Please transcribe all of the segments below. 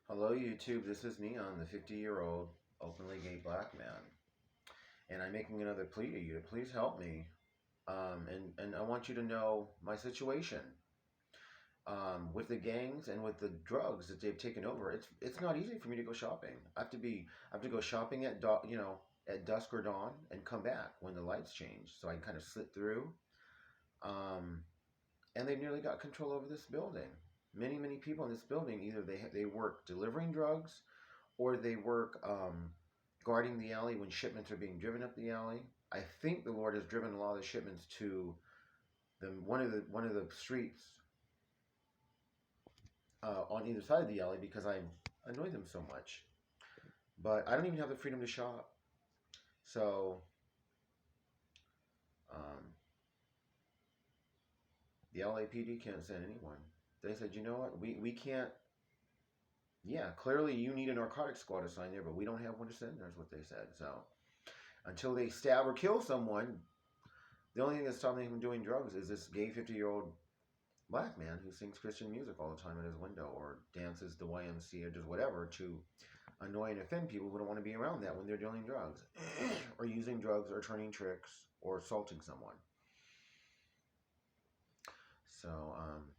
Hello, YouTube. This is Neon, the 50-year-old openly gay black man. And I'm making another plea to you to please help me. And I want you to know my situation with the gangs and with the drugs that they've taken over. It's not easy for me to go shopping. I have to go shopping at at dusk or dawn and come back when the lights change, so I can kind of slip through. Um, and they nearly got control over this building. Many people in this building, either they work delivering drugs, or they work guarding the alley when shipments are being driven up the alley. I think the Lord has driven a lot of the shipments to one of the streets on either side of the alley because I annoy them so much. But I don't even have the freedom to shop. So um, the LAPD can't send anyone. They said, you know what, we can't. Yeah, clearly you need a narcotics squad assigned there, but we don't have one to send there, is what they said. So until they stab or kill someone, the only thing that's stopping them from doing drugs is this gay 50-year-old black man who sings Christian music all the time at his window or dances the YMCA or does whatever to annoy and offend people who don't want to be around that when they're dealing drugs or using drugs or turning tricks or assaulting someone. So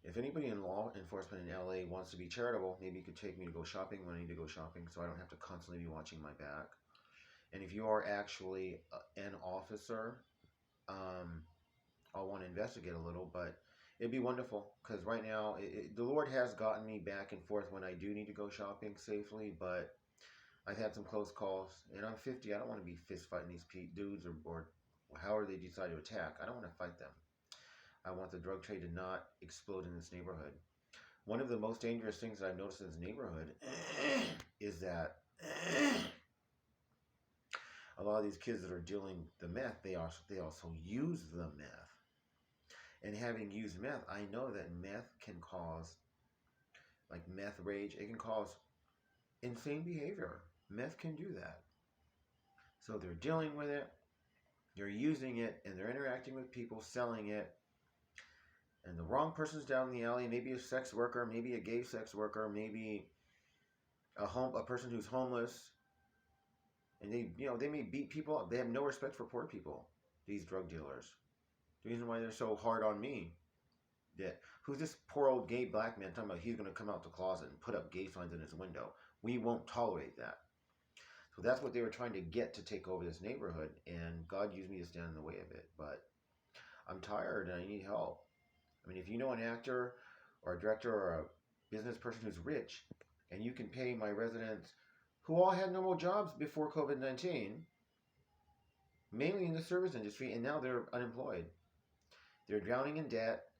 if anybody in law enforcement in LA wants to be charitable, maybe you could take me to go shopping when I need to go shopping so I don't have to constantly be watching my back. And if you are actually an officer, I'll want to investigate a little, but it'd be wonderful because right now the Lord has gotten me back and forth when I do need to go shopping safely, but I've had some close calls, and I'm 50. I don't want to be fist fighting these dudes or however they decide to attack. I don't want to fight them. I want the drug trade to not explode in this neighborhood. One of the most dangerous things that I've noticed in this neighborhood is that a lot of these kids that are dealing the meth, they also use the meth. And having used meth, I know that meth can cause, like meth rage, it can cause insane behavior. Meth can do that. So they're dealing with it, they're using it, and they're interacting with people, selling it. And the wrong person's down the alley, maybe a sex worker, maybe a gay sex worker, maybe a person who's homeless. And they may beat people up. They have no respect for poor people, these drug dealers. The reason why they're so hard on me. Yeah. Who's this poor old gay black man talking about he's going to come out the closet and put up gay signs in his window? We won't tolerate that. So that's what they were trying to get to take over this neighborhood, and God used me to stand in the way of it. But I'm tired and I need help. I mean, if you know an actor or a director or a business person who's rich, and you can pay my residents who all had normal jobs before COVID-19, mainly in the service industry, and now they're unemployed. They're drowning in debt,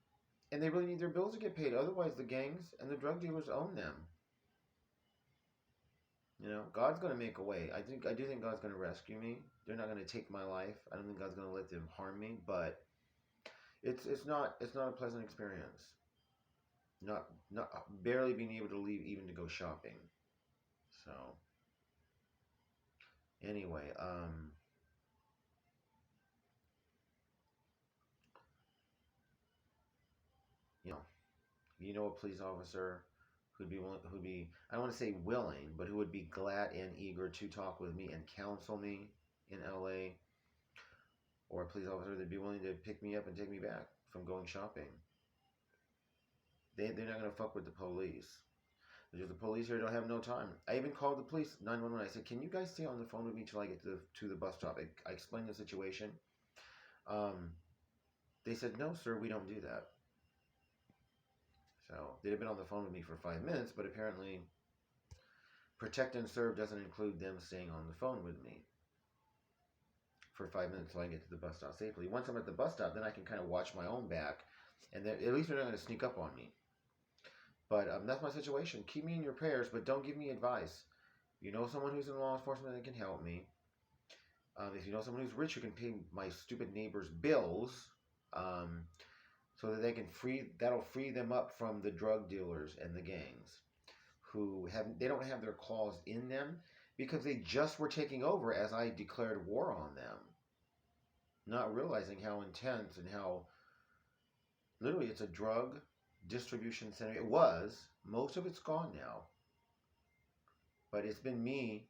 and they really need their bills to get paid. Otherwise, the gangs and the drug dealers own them. You know, God's going to make a way. I do think God's going to rescue me. They're not going to take my life. I don't think God's going to let them harm me, but it's not a pleasant experience. Not barely being able to leave even to go shopping. So anyway, you know, a police officer who'd be willing, I don't want to say willing, but who would be glad and eager to talk with me and counsel me in LA, or a police officer that'd be willing to pick me up and take me back from going shopping. They're not going to fuck with the police. Because the police here don't have no time. I even called the police, 911. I said, can you guys stay on the phone with me till I get to the bus stop? I explained the situation. They said, no, sir, we don't do that. So they'd have been on the phone with me for 5 minutes, but apparently protect and serve doesn't include them staying on the phone with me for 5 minutes till I get to the bus stop safely. Once I'm at the bus stop, then I can kind of watch my own back, and at least they're not going to sneak up on me. But that's my situation. Keep me in your prayers, but don't give me advice. You know someone who's in law enforcement that can help me. If you know someone who's rich who can pay my stupid neighbor's bills, so that that'll free them up from the drug dealers and the gangs who they don't have their claws in them because they just were taking over as I declared war on them, not realizing how intense and how literally it's a drug distribution center. It was. Most of it's gone now. But it's been me.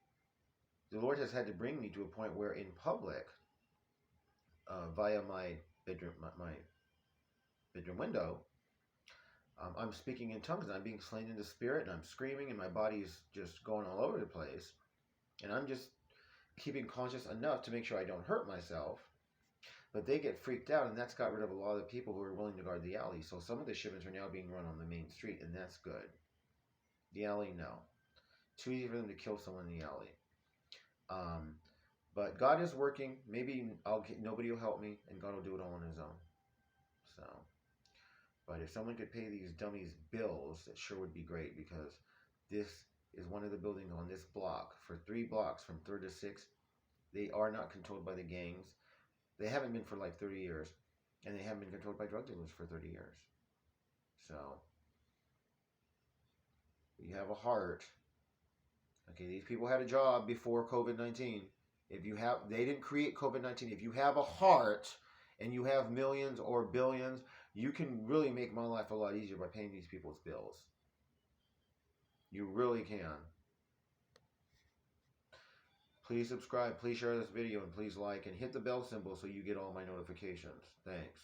The Lord has had to bring me to a point where in public, via my bedroom window, I'm speaking in tongues and I'm being slain in the spirit and I'm screaming and my body's just going all over the place. And I'm just keeping conscious enough to make sure I don't hurt myself. But they get freaked out, and that's got rid of a lot of the people who are willing to guard the alley. So some of the shipments are now being run on the main street, and that's good. The alley, no. Too easy for them to kill someone in the alley. But God is working. Maybe nobody will help me, and God will do it all on His own. So, but if someone could pay these dummies bills, it sure would be great, because this is one of the buildings on this block. For 3 blocks from 3rd to 6th, they are not controlled by the gangs. They haven't been for like 30 years, and they haven't been controlled by drug dealers for 30 years. So, you have a heart. Okay, these people had a job before COVID-19. They didn't create COVID-19. If you have a heart and you have millions or billions, you can really make my life a lot easier by paying these people's bills. You really can. Please subscribe, please share this video, and please like and hit the bell symbol so you get all my notifications. Thanks.